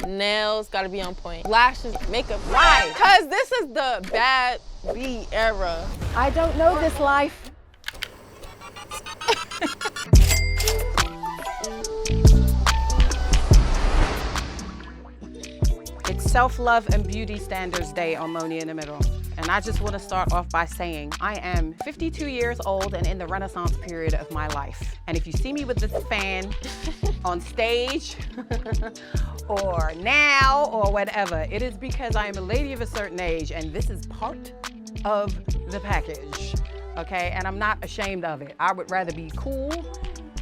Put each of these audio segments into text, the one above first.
Nails gotta be on point. Lashes, makeup. Why? Cause this is the bad B era. I don't know this life. It's Self-Love and Beauty Standards Day on Monie In The Middle. And I just want to start off by saying I am 52 years old and in the renaissance period of my life. And if you see me with this fan on stage or now or whatever, it is because I am a lady of a certain age and this is part of the package, okay? And I'm not ashamed of it. I would rather be cool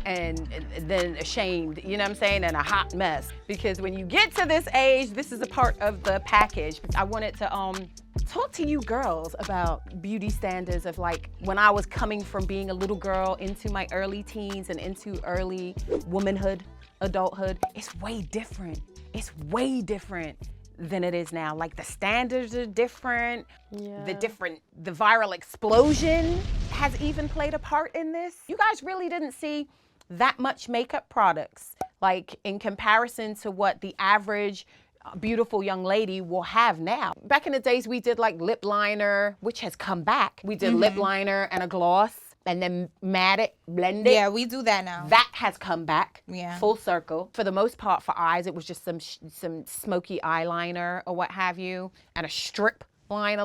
and then ashamed, you know what I'm saying, and a hot mess. Because when you get to this age, this is a part of the package. I wanted to talk to you girls about beauty standards of like when I was coming from being a little girl into my early teens and into early womanhood, adulthood. It's way different. It's way different than it is now. Like the standards are different. Yeah. The viral explosion has even played a part in this. You guys really didn't see that much makeup products, like in comparison to what the average beautiful young lady will have now. Back in the days, we did like lip liner, which has come back. We did lip liner and a gloss and then matte it, blend it. Yeah, we do that now. That has come back, Yeah. full circle. For the most part, for eyes, it was just some smoky eyeliner or what have you, and a strip line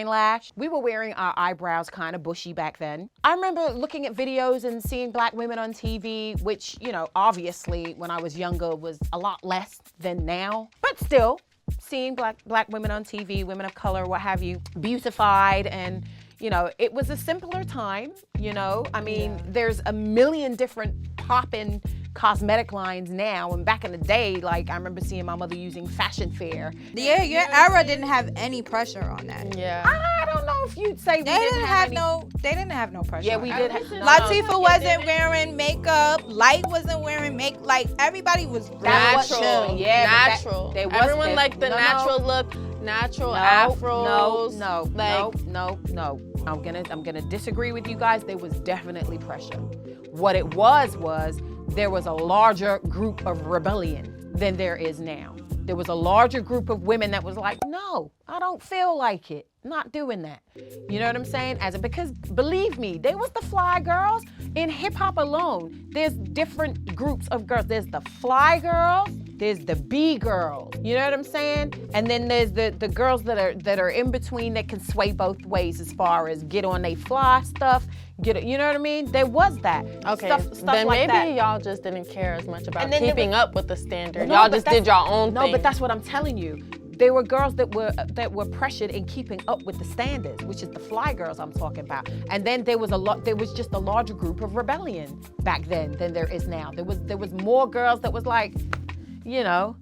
lash. We were wearing our eyebrows kind of bushy back then. I remember looking at videos and seeing black women on TV, which, you know, obviously when I was younger was a lot less than now, but still seeing black women on TV, women of color, what have you, beautified, and you know, it was a simpler time, you know? I mean, there's a million different poppin' cosmetic lines now, and back in the day, like, I remember seeing my mother using Fashion Fair. Yeah, your era didn't have any pressure on that. Yeah. I don't know if you'd say They we didn't have any. they didn't have no pressure. Yeah, on we that. did have. Latifah wasn't wearing makeup. Light wasn't wearing makeup. Like everybody was really Natural. chill. Yeah, but natural. there was- Everyone there- liked the no, no. natural look, natural afros. No. I'm gonna disagree with you guys. There was definitely pressure. What it was there was a larger group of rebellion than there is now. There was a larger group of women that was like, no, I don't feel like it. Not doing that. You know what I'm saying? Because believe me, there was the fly girls. In hip hop alone, there's different groups of girls. There's the fly girls, there's the B girls. You know what I'm saying? And then there's the girls that are in between that can sway both ways as far as get on they fly stuff, you know what I mean? There was that. Okay, stuff then like maybe that. y'all just didn't care as much about And then there keeping up with the standard. No, Y'all but just did your own thing. No, but that's what I'm telling you. There were girls that were pressured in keeping up with the standards, which is the fly girls I'm talking about. And then there was just a larger group of rebellion back then than there is now. There was more girls that was like, you know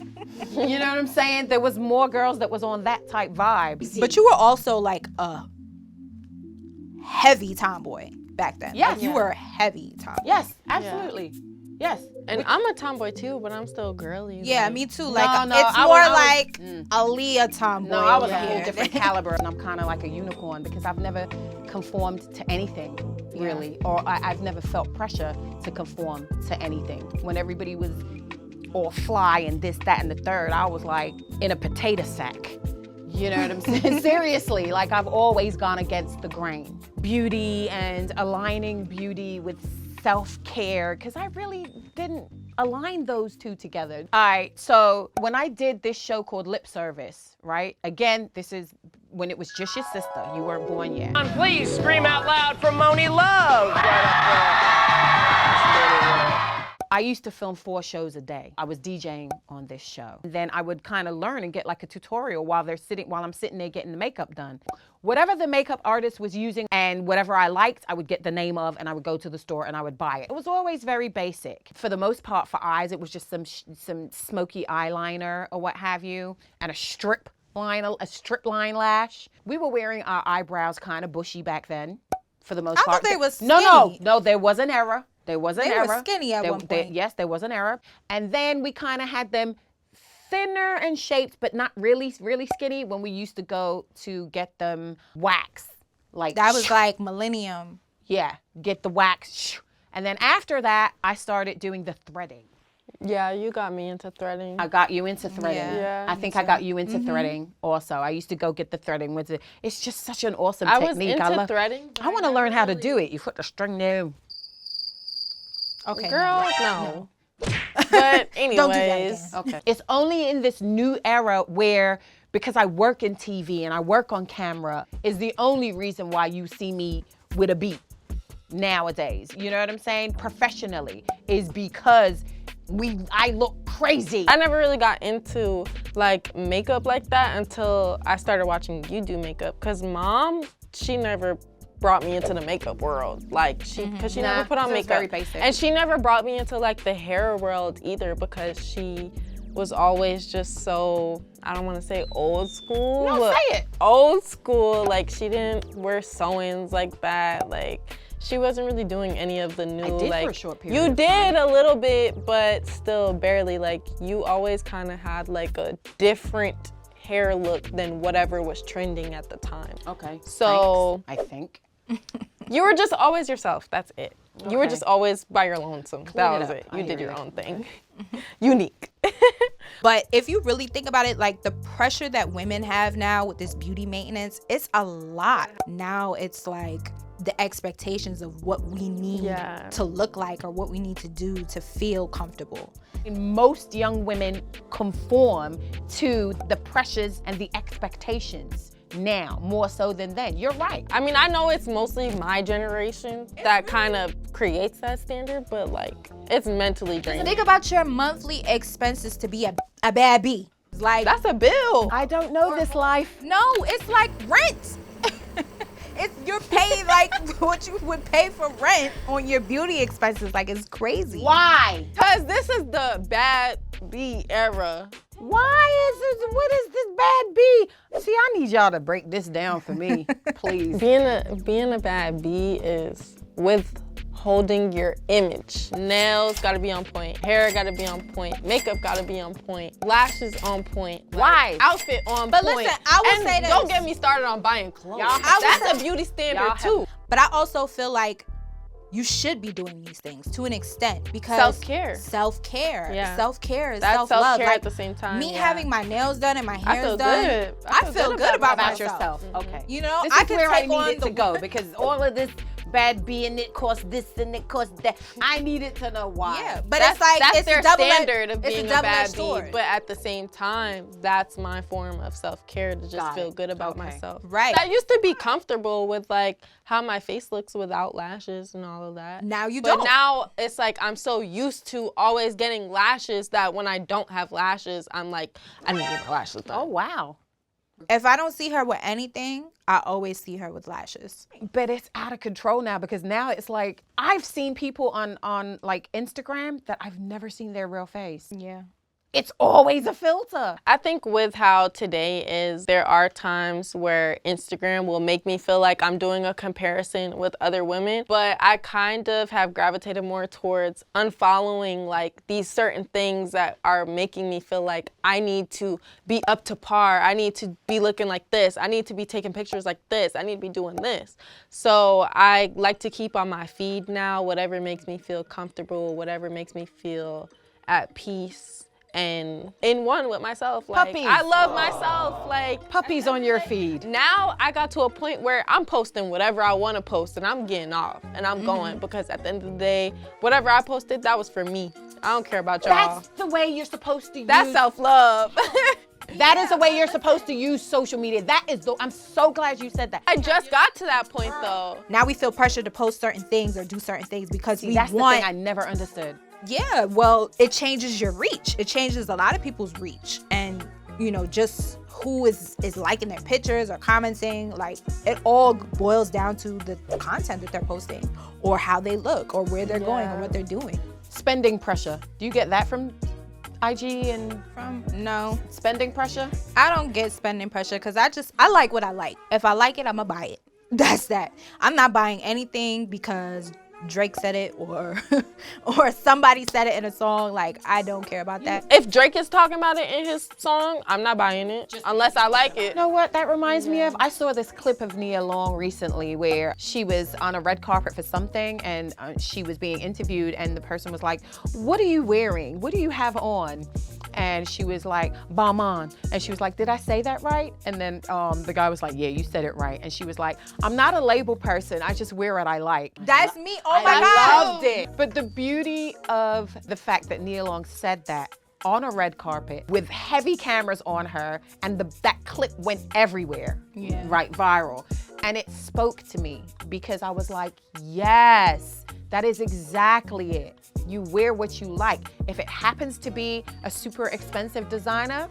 what I'm saying? There was more girls that was on that type vibe. But you were also like a heavy tomboy back then. Yes. Like, you were a heavy tomboy. Yes, absolutely. Yes. And I'm a tomboy too, but I'm still girly. Yeah, like- me too. Like No, it's I more was- like mm. Aaliyah tomboy. No, I was a over whole here. different caliber, and I'm kind of like a unicorn because I've never conformed to anything, really, or I've never felt pressure to conform to anything. When everybody was all fly and this, that, and the third, I was like in a potato sack. You know what I'm saying? Seriously, like I've always gone against the grain. Beauty and aligning beauty with self-care, because I really didn't align those two together. All right, so when I did this show called Lip Service, right? Again, this is when it was just your sister. You weren't born yet. Please scream out loud for Monie Love. I used to film 4 shows a day. I was DJing on this show. Then I would kind of learn and get like a tutorial while I'm sitting there getting the makeup done. Whatever the makeup artist was using and whatever I liked, I would get the name of and I would go to the store and I would buy it. It was always very basic. For the most part, for eyes, it was just some smoky eyeliner or what have you, and a strip line lash. We were wearing our eyebrows kind of bushy back then. For the most I part. thought they was No, skinny. there was an era. There was an They era. were skinny at one point. Yes, there was an era. And then we kind of had them thinner and shaped, but not really, really skinny when we used to go to get them waxed. Like That was like millennium. yeah, get the wax. And then after that, I started doing the threading. Yeah, you got me into threading. I got you into threading. Yeah, I think I got you into threading also. I used to go get the threading with it. It's just such an awesome I technique. was into threading. I want to learn how to do it. You put the string there. Okay. Girl, no. But anyways. Don't do that again. Okay. It's only in this new era where, because I work in TV and I work on camera, is the only reason why you see me with a beat nowadays. You know what I'm saying? Professionally, is because I look crazy. I never really got into like makeup like that until I started watching you do makeup. Cause Mom, she never brought me into the makeup world. Like cause she never put on makeup. Very basic. And she never brought me into like the hair world either, because she was always just so, I don't want to say old school. No, say it. Old school. Like she didn't wear sew-ins like that. Like she wasn't really doing any of the new, I did like, for a short period you of did a little bit, but still barely. Like you always kind of had like a different hair look than whatever was trending at the time. Okay. So thanks, I think. you were just always yourself. That's it. You were Okay. just always by your lonesome. That it was up. it. I You did hear your you. own thing. Unique. But if you really think about it, like the pressure that women have now with this beauty maintenance, it's a lot. Now it's like the expectations of what we need Yeah. to look like or what we need to do to feel comfortable. Most young women conform to the pressures and the expectations now, more so than then. You're right. I mean, I know it's mostly my generation that kind of creates that standard, but like, it's mentally draining. Think about your monthly expenses to be a bad bee. Like, That's a bill. I don't know this life. no, it's like rent. It's you're paying like what you would pay for rent on your beauty expenses. Like, it's crazy. Why? Because this is the bad B era. Why is this? What is this bad bee? See, I need y'all to break this down for me, please. Being a bad B is withholding your image. Nails gotta be on point. Hair gotta be on point. Makeup gotta be on point. Lashes on point. Why? Outfit on But point. listen, I will And say this. don't get me started on buying clothes. Y'all have- That's a beauty standard Y'all have- too. But I also feel like you should be doing these things to an extent because Self-care. Self-care. Yeah. Self-care is That's self-love. self-care Like, at the same time. me yeah. having my nails done and my I hair feel done, good. I feel good about myself. yourself. Okay. You know, This I is can where take I on needed the to go work. because all of this bad B and it costs this and it costs that. I needed to know why. Yeah, but that's, it's like that's it's their a double-edged- standard of it's being a a double-edged bad sword. bee. But at the same time, that's my form of self-care to just Got feel it. good about Okay. myself. Right. I used to be comfortable with like how my face looks without lashes and all of that. Now you But don't. now it's like I'm so used to always getting lashes that when I don't have lashes, I'm like, I need to get my lashes done. Oh wow. If I don't see her with anything, I always see her with lashes. But it's out of control now because now it's like I've seen people on like Instagram that I've never seen their real face. Yeah. It's always a filter. I think with how today is, there are times where Instagram will make me feel like I'm doing a comparison with other women, but I kind of have gravitated more towards unfollowing like these certain things that are making me feel like I need to be up to par. I need to be looking like this. I need to be taking pictures like this. I need to be doing this. So I like to keep on my feed now, whatever makes me feel comfortable, whatever makes me feel at peace. And in one with myself. Like, Puppies. I love myself. Like, Puppies on your feed. now I got to a point where I'm posting whatever I want to post and I'm getting off and I'm going, because at the end of the day, whatever I posted, that was for me. I don't care about y'all. That's the way you're supposed to use. That's self-love. That is the way you're supposed to use social media. I'm so glad you said that. I just got to that point though. Now we feel pressure to post certain things or do certain things because we That's want. the thing I never understood. Yeah, well, it changes your reach. It changes a lot of people's reach, and you know, just who is liking their pictures or commenting. Like, it all boils down to the content that they're posting, or how they look, or where they're going, or what they're doing. Spending pressure. Do you get that from IG and No, spending pressure? I don't get spending pressure because I like what I like. If I like it, I'ma buy it. That's that. I'm not buying anything because Drake said it or or somebody said it in a song. Like, I don't care about that. If Drake is talking about it in his song, I'm not buying it unless I like it. You know what that reminds me of? I saw this clip of Nia Long recently where she was on a red carpet for something and she was being interviewed and the person was like, what are you wearing? What do you have on? And she was like, Balmain. And she was like, did I say that right? And then the guy was like, yeah, you said it right. And she was like, I'm not a label person. I just wear what I like. That's me. Oh my I God. loved it. But the beauty of the fact that Nia Long said that on a red carpet with heavy cameras on her and that clip went everywhere, right, viral. And it spoke to me because I was like, yes, that is exactly it. You wear what you like. If it happens to be a super expensive designer,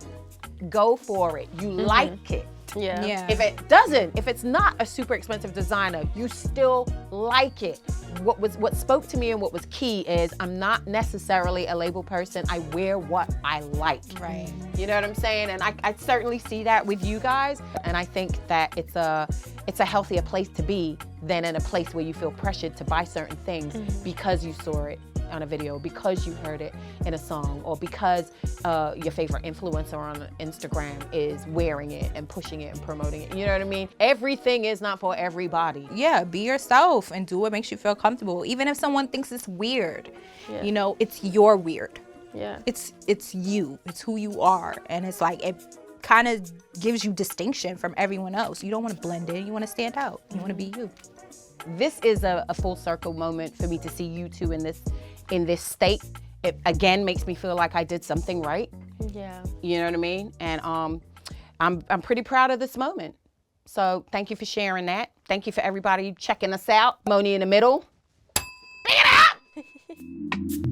go for it. You like it. Yeah. If it doesn't, if it's not a super expensive designer, you still like it. What spoke to me and what was key is I'm not necessarily a label person. I wear what I like. Right. You know what I'm saying? And I certainly see that with you guys. And I think that it's a healthier place to be than in a place where you feel pressured to buy certain things because you saw it on a video, because you heard it in a song, or because your favorite influencer on Instagram is wearing it and pushing it and promoting it. You know what I mean? Everything is not for everybody. Yeah, be yourself and do what makes you feel comfortable. Even if someone thinks it's weird, you know, it's your weird. Yeah. It's you. It's who you are. And it's like, it kind of gives you distinction from everyone else. You don't want to blend in. You want to stand out. You want to be you. This is a full circle moment for me to see you two in this state. It again makes me feel like I did something right. Yeah. You know what I mean? And I'm pretty proud of this moment. So thank you for sharing that. Thank you for everybody checking us out. Monie in the Middle. Pick it up!